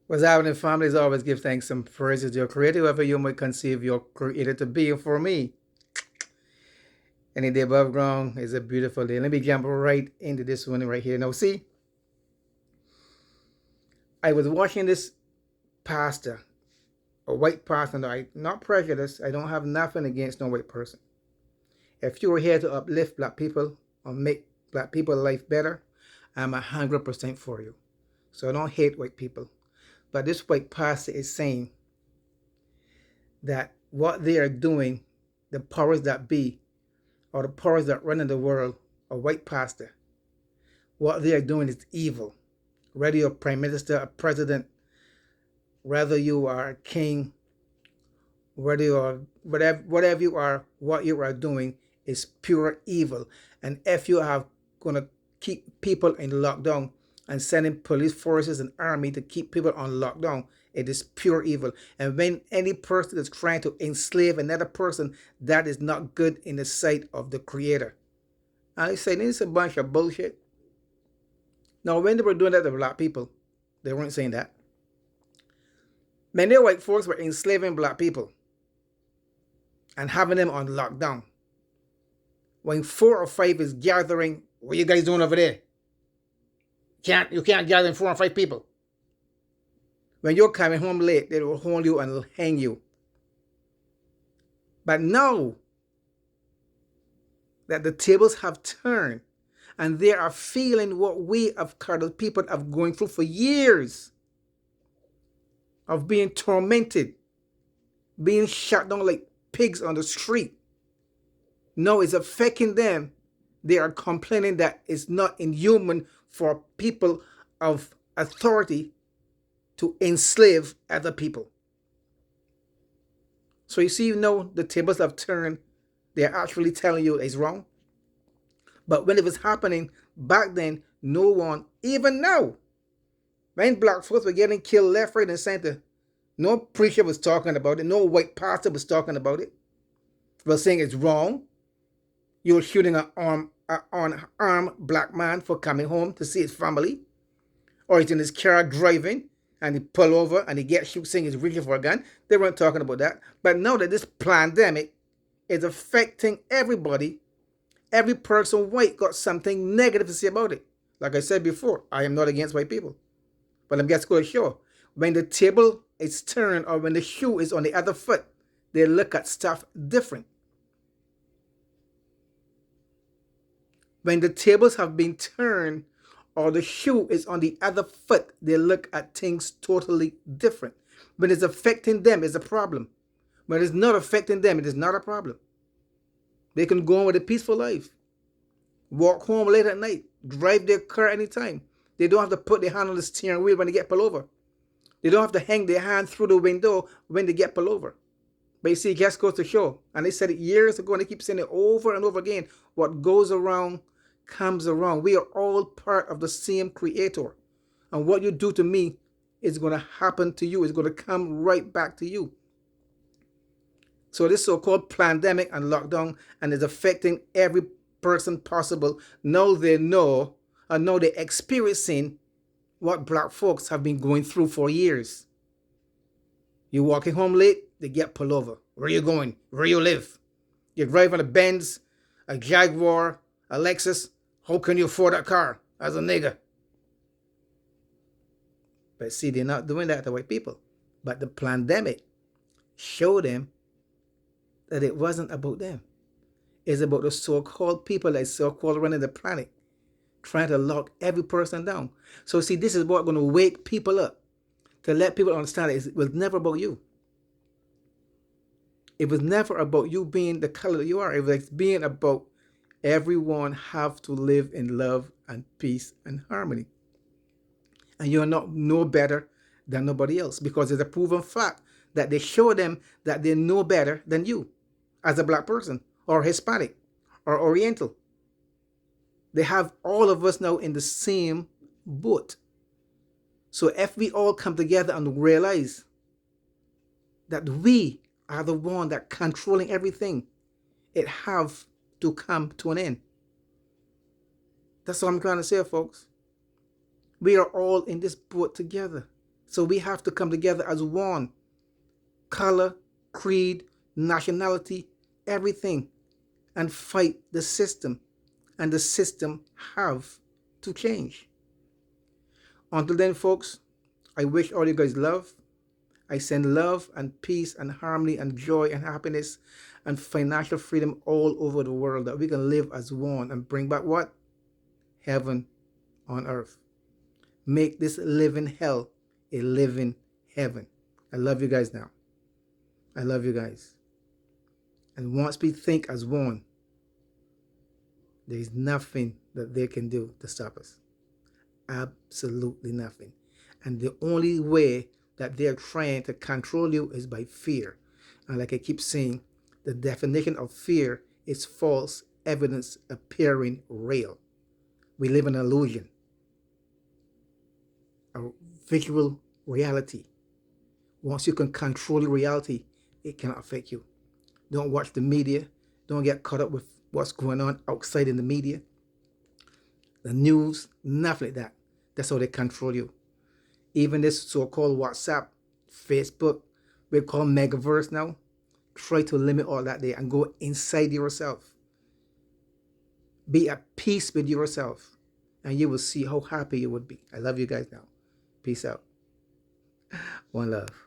What's happening, families? Always give thanks and praises to your creator, whoever you might conceive your creator to be. And for me, any day above ground is a beautiful day. Let me jump right into this one right here. Now, see, I was watching this pastor, a white pastor. Now, I'm not prejudiced. I don't have nothing against no white person. If you are here to uplift black people or make black people's life better, I'm 100% for you. So I don't hate white people. But this white pastor is saying that what they are doing, the powers that be, or the powers that run in the world, a white pastor, what they are doing is evil. Whether you're a prime minister, a president, whether you are a king, whether you are whatever you are, what you are doing is pure evil. And if you are gonna keep people in lockdown and sending police forces and army to keep people on lockdown, it is pure evil. And when any person is trying to enslave another person, that is not good in the sight of the Creator. I say this is a bunch of bullshit. Now, when they were doing that to black people, they weren't saying that. Many white folks were enslaving black people and having them on lockdown. When 4 or 5 is gathering, what are you guys doing over there? You can't gather 4 or 5 people. When you're coming home late, they will hold you and hang you. But now that the tables have turned and they are feeling what we of colored people have going through for years of being tormented, being shot down like pigs on the street. No, it's affecting them. They are complaining that it's not inhuman for people of authority to enslave other people. So you see, the tables have turned. They're actually telling you it's wrong. But when it was happening back then, no one, even now, when black folks were getting killed left, right, and center, no preacher was talking about it. No white pastor was talking about it. Was saying it's wrong. You're shooting an unarmed black man for coming home to see his family. Or he's in his car driving and he pull over and he gets shot saying he's reaching for a gun. They weren't talking about that. But now that this pandemic is affecting everybody, every person white got something negative to say about it. Like I said before, I am not against white people. But I'm just going to show, when the table is turned or when the shoe is on the other foot, they look at stuff different. When the tables have been turned or the shoe is on the other foot, they look at things totally different. When it's affecting them, it's a problem. When it's not affecting them, it is not a problem. They can go on with a peaceful life, walk home late at night, drive their car anytime. They don't have to put their hand on the steering wheel when they get pulled over. They don't have to hang their hand through the window when they get pulled over. But you see, it just goes to show, and they said it years ago, and they keep saying it over and over again, what goes around comes around. We are all part of the same Creator. And what you do to me is going to happen to you. It's going to come right back to you. So this so-called pandemic and lockdown and is affecting every person possible. Now they know, and now they're experiencing what black folks have been going through for years. You're walking home late, they get pulled over. Where are you going? Where you live? You're driving a Benz, a Jaguar, a Lexus. How can you afford that car as a nigger? But see, they're not doing that to white people. But the pandemic showed them that it wasn't about them. It's about the so-called people that so-called running the planet, trying to lock every person down. So see, this is what's going to wake people up, to let people understand that it was never about you. It was never about you being the color that you are. It was being about everyone have to live in love and peace and harmony. And you're not no better than nobody else, because it's a proven fact that they show them that they're no better than you as a black person or Hispanic or Oriental. They have all of us now in the same boat. So if we all come together and realize that we are the one that controlling everything, it have to come to an end. That's what I'm trying to say, folks. We are all in this boat together. So we have to come together as one. Color, creed, nationality, everything, and fight the system. And the system have to change. Until then, folks, I wish all you guys love. I send love and peace and harmony and joy and happiness and financial freedom all over the world, that we can live as one and bring back what? Heaven on earth. Make this living hell a living heaven. I love you guys now. I love you guys. And once we think as one, there is nothing that they can do to stop us. Absolutely nothing. And the only way that they're trying to control you is by fear. And like I keep saying, the definition of fear is false evidence appearing real. We live in an illusion, a visual reality. Once you can control reality, it cannot affect you. Don't watch the media. Don't get caught up with what's going on outside in the media, the news, nothing like that. That's how they control you. Even this so-called WhatsApp, Facebook, we call Megaverse now. Try to limit all that there and go inside yourself. Be at peace with yourself, and you will see how happy you would be. I love you guys now. Peace out. One love.